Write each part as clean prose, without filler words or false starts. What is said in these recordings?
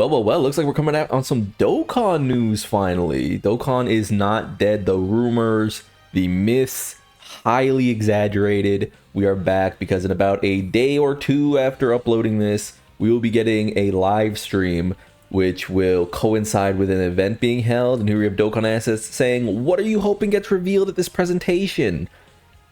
Well, looks like we're coming out on some Dokkan news finally. Dokkan is not dead. The rumors, the myths, highly exaggerated. We are back because in about a day or two after uploading this, we will be getting a live stream, which will coincide with an event being held. And here we have Dokkan Assets saying, what are you hoping gets revealed at this presentation?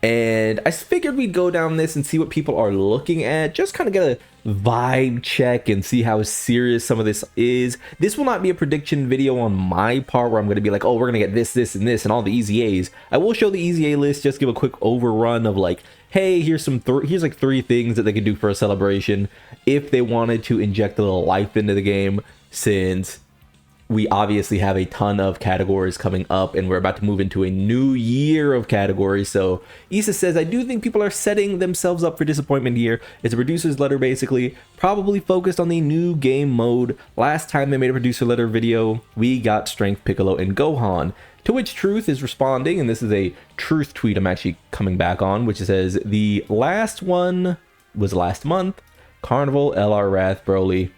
And I figured we'd go down this and see what people are looking at, just kind of get a vibe check and see how serious some of this is. This will not be a prediction video on my part where I'm going to be like, oh, we're going to get this, this, and this, and all the easy A's. I will show the easy A list, just give a quick overrun of like, hey, here's like three things that they could do for a celebration if they wanted to inject a little life into the game, since we obviously have a ton of categories coming up and we're about to move into a new year of categories. So Issa says, I do think people are setting themselves up for disappointment here. It's a producer's letter basically, probably focused on the new game mode. Last time they made a producer letter video, we got Strength, Piccolo, and Gohan. To which Truth is responding, and this is a Truth tweet I'm actually coming back on, which says, the last one was last month, Carnival, LR Wrath, Broly.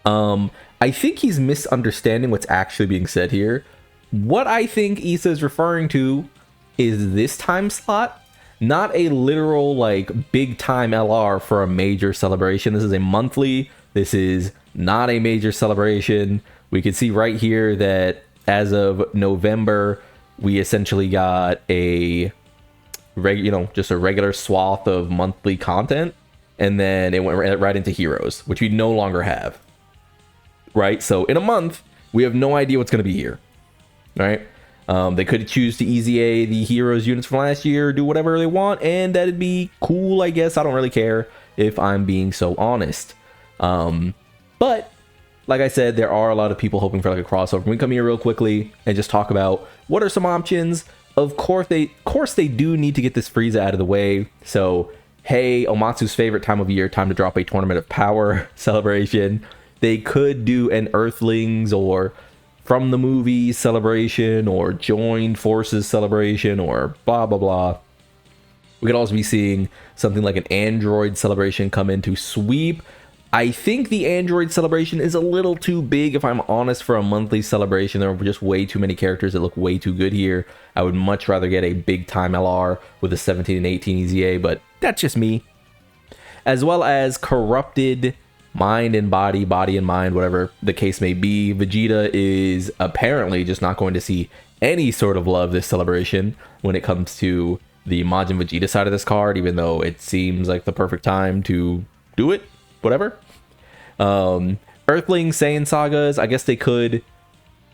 I think he's misunderstanding what's actually being said here. What I think Issa is referring to is this time slot, not a literal like big time LR for a major celebration. This is a monthly. This is not a major celebration. We can see right here that as of November, we essentially got a just a regular swath of monthly content, and then it went right into Heroes, which we no longer have. Right, so in a month we have no idea what's going to be here. Right, they could choose to easy A the Heroes units from last year, do whatever they want, and that'd be cool, I guess. I don't really care, if I'm being so honest. But like I said, there are a lot of people hoping for like a crossover. We come here real quickly and just talk about what are some options. Of course they do need to get this Frieza out of the way. So hey, Omatsu's favorite time of year, time to drop a Tournament of Power celebration. They could do an Earthlings or From the Movies celebration or Joined Forces celebration or blah, blah, blah. We could also be seeing something like an Android celebration come in to sweep. I think the Android celebration is a little too big, if I'm honest, for a monthly celebration. There are just way too many characters that look way too good here. I would much rather get a big time LR with a 17 and 18 EZA, but that's just me. As well as Corrupted Mind and Body, Body and Mind, whatever the case may be. Vegeta is apparently just not going to see any sort of love this celebration when it comes to the Majin Vegeta side of this card, even though it seems like the perfect time to do it. Whatever. Earthling, Saiyan Sagas, I guess they could.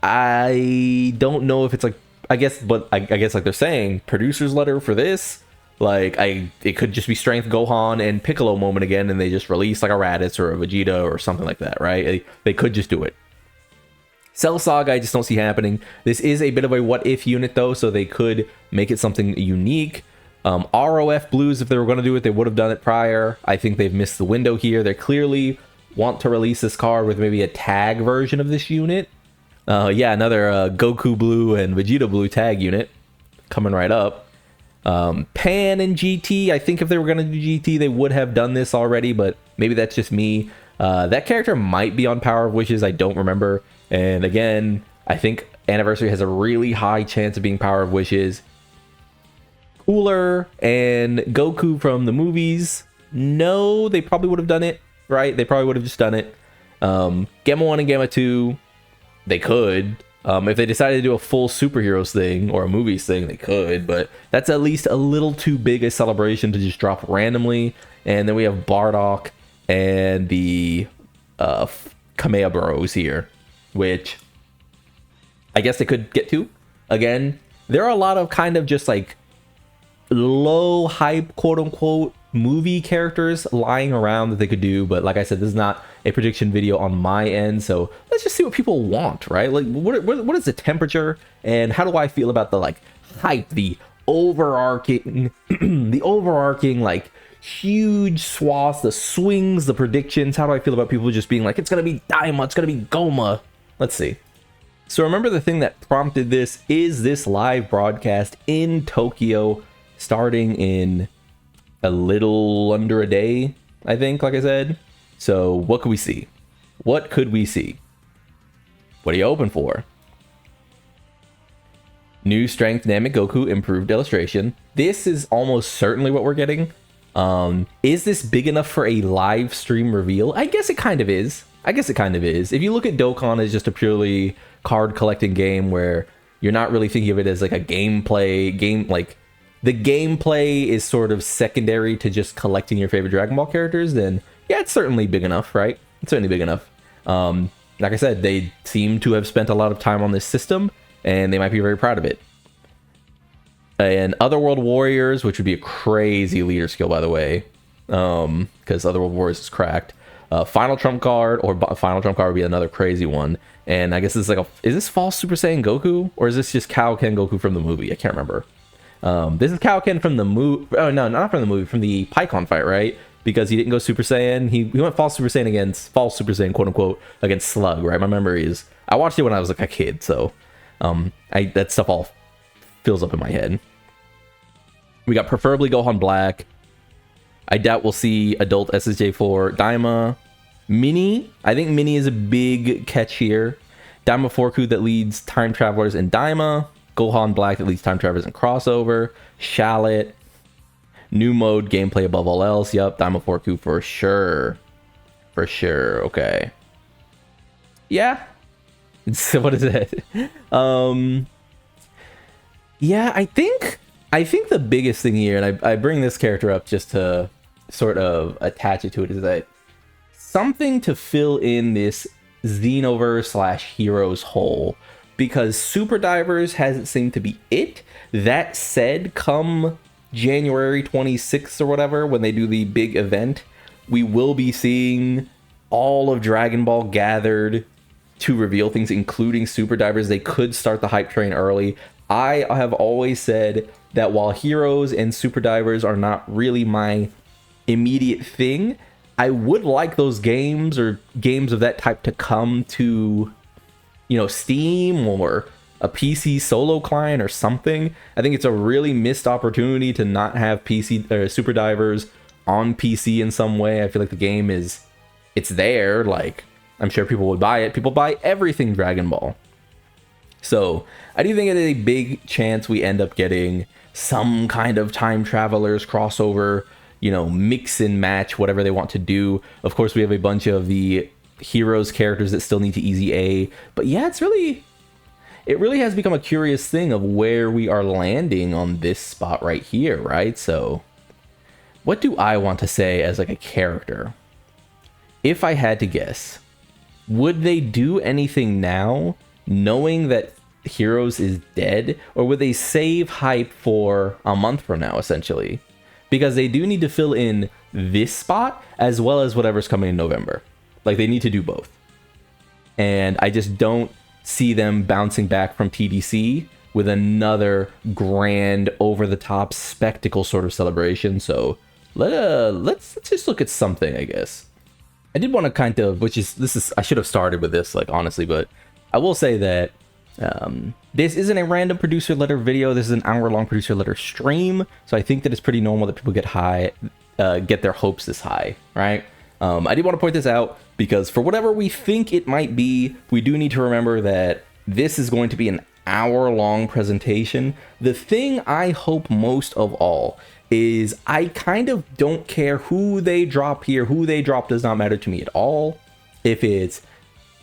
I don't know if it's like, I guess like they're saying, producer's letter for this. Like, it could just be Strength, Gohan, and Piccolo moment again, and they just release like a Raditz or a Vegeta or something like that, right? They could just do it. Cell Saga, I just don't see happening. This is a bit of a what-if unit, though, so they could make it something unique. ROF Blues, if they were going to do it, they would have done it prior. I think they've missed the window here. They clearly want to release this card with maybe a tag version of this unit. Yeah, another Goku Blue and Vegeta Blue tag unit coming right up. Pan and GT, I think if they were going to do GT, they would have done this already, but maybe that's just me. That character might be on Power of Wishes, I don't remember. And again, I think Anniversary has a really high chance of being Power of Wishes. Cooler and Goku from the movies, no, they probably would have done it, right? They probably would have just done it. Gamma 1 and Gamma 2, they could. If they decided to do a full superheroes thing or a movies thing, they could, but that's at least a little too big a celebration to just drop randomly. And then we have Bardock and the Kamea Bros here, which I guess they could get to. Again, there are a lot of kind of just like low hype, quote unquote, movie characters lying around that they could do, but like I said, this is not a prediction video on my end, so let's just see what people want, right? Like, what is the temperature, and how do I feel about the like hype, the overarching like huge swaths, the swings, the predictions? How do I feel about people just being like, it's gonna be Daima, it's gonna be Goma? Let's see. So remember, the thing that prompted this is this live broadcast in Tokyo starting in a little under a day, I think, like I said. So what can we see? What could we see? What are you open for? New strength dynamic Goku, improved illustration. This is almost certainly what we're getting. Is this big enough for a live stream reveal? I guess it kind of is. If you look at Dokkan as just a purely card collecting game where you're not really thinking of it as like a game, like the gameplay is sort of secondary to just collecting your favorite Dragon Ball characters, then yeah, it's certainly big enough, right? It's certainly big enough. Like I said, they seem to have spent a lot of time on this system, and they might be very proud of it. And Otherworld Warriors, which would be a crazy leader skill, by the way, because Otherworld Warriors is cracked. Final Trump Card, or Final Trump Card would be another crazy one. And I guess this is like is this false Super Saiyan Goku, or is this just Kaioken Goku from the movie? I can't remember. This is Kaioken from the movie. Oh no, not from the movie, from the Pikkon fight, right? Because he didn't go Super Saiyan. He went false Super Saiyan, quote unquote, against Slug, right? My memory is, I watched it when I was like a kid, so that stuff all fills up in my head. We got preferably Gohan Black. I doubt we'll see adult SSJ4. Daima. Mini. I think Mini is a big catch here. Daima Forku that leads Time Travelers in Daima. Gohan Black that leads Time Travelers in Crossover. Shallot. New mode, gameplay above all else. Yup, Daima Forku for sure. For sure. Okay. Yeah. What is it? Yeah, I think the biggest thing here, and I bring this character up just to sort of attach it to it, is that something to fill in this Xenoverse / Heroes hole, because Super Divers hasn't seemed to be it. That said, come January 26th or whatever, when they do the big event, we will be seeing all of Dragon Ball gathered to reveal things, including Super Divers. They could start the hype train early. I have always said that while Heroes and Super Divers are not really my immediate thing, I would like those games or games of that type to come to, Steam or a PC solo client or something. I think it's a really missed opportunity to not have PC or Super Divers on PC in some way. I feel like the game it's there. Like, I'm sure people would buy it. People buy everything Dragon Ball. So I do think it is a big chance we end up getting some kind of Time Travelers crossover, mix and match, whatever they want to do. Of course, we have a bunch of the Heroes characters that still need to easy A. But yeah, it really has become a curious thing of where we are landing on this spot right here, right? So what do I want to say as like a character? If I had to guess, would they do anything now knowing that Heroes is dead, or would they save hype for a month from now, essentially? Because they do need to fill in this spot as well as whatever's coming in November. Like, they need to do both. And I just don't see them bouncing back from TDC with another grand, over-the-top spectacle sort of celebration. So let's just look at something, I guess. I did want to kind of, I should have started with this, like, honestly, but I will say that this isn't a random producer letter video. This is an hour-long producer letter stream. So I think that it's pretty normal that people get their hopes this high, right? I did want to point this out because for whatever we think it might be, we do need to remember that this is going to be an hour-long presentation. The thing I hope most of all is I kind of don't care who they drop here. Who they drop does not matter to me at all. If it's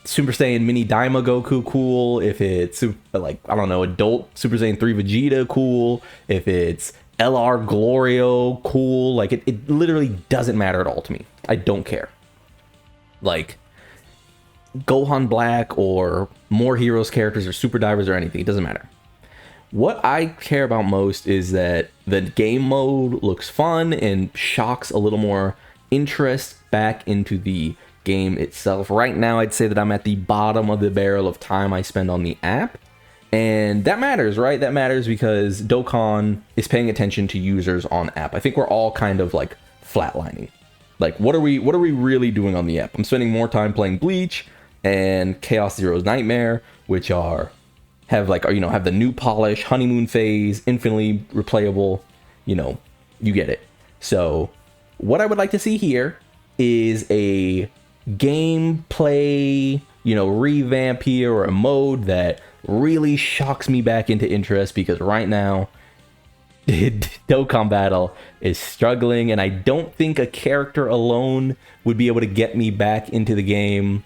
Super Saiyan Mini Daima Goku, cool. If it's adult Super Saiyan 3 Vegeta, cool. If it's LR Glorio, cool. Like, it literally doesn't matter at all to me. I don't care. Like, Gohan Black or more Heroes characters or Super Divers or anything, it doesn't matter. What I care about most is that the game mode looks fun and shocks a little more interest back into the game itself. Right now, I'd say that I'm at the bottom of the barrel of time I spend on the app. And that matters, right? That matters because Dokkan is paying attention to users on app. I think we're all kind of like flatlining. Like, what are we really doing on the app? I'm spending more time playing Bleach and Chaos Zero's Nightmare, which have the new polish, honeymoon phase, infinitely replayable, you get it. So what I would like to see here is a gameplay, revamp here, or a mode that really shocks me back into interest, because right now Dokkan Battle is struggling, and I don't think a character alone would be able to get me back into the game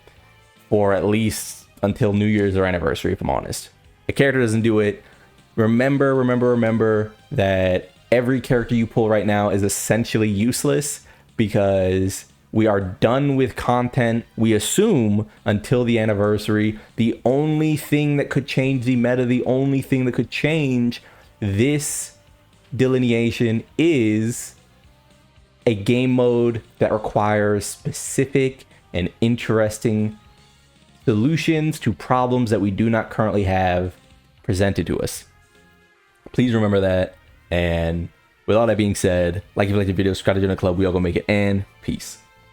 for at least until New Year's or anniversary, if I'm honest. A character doesn't do it. Remember that every character you pull right now is essentially useless, because we are done with content, we assume, until the anniversary. The only thing that could change the meta, the only thing that could change this delineation is a game mode that requires specific and interesting solutions to problems that we do not currently have presented to us. Please remember that. And with all that being said, like if you like the video, subscribe to join the club. We all gonna make it, and peace.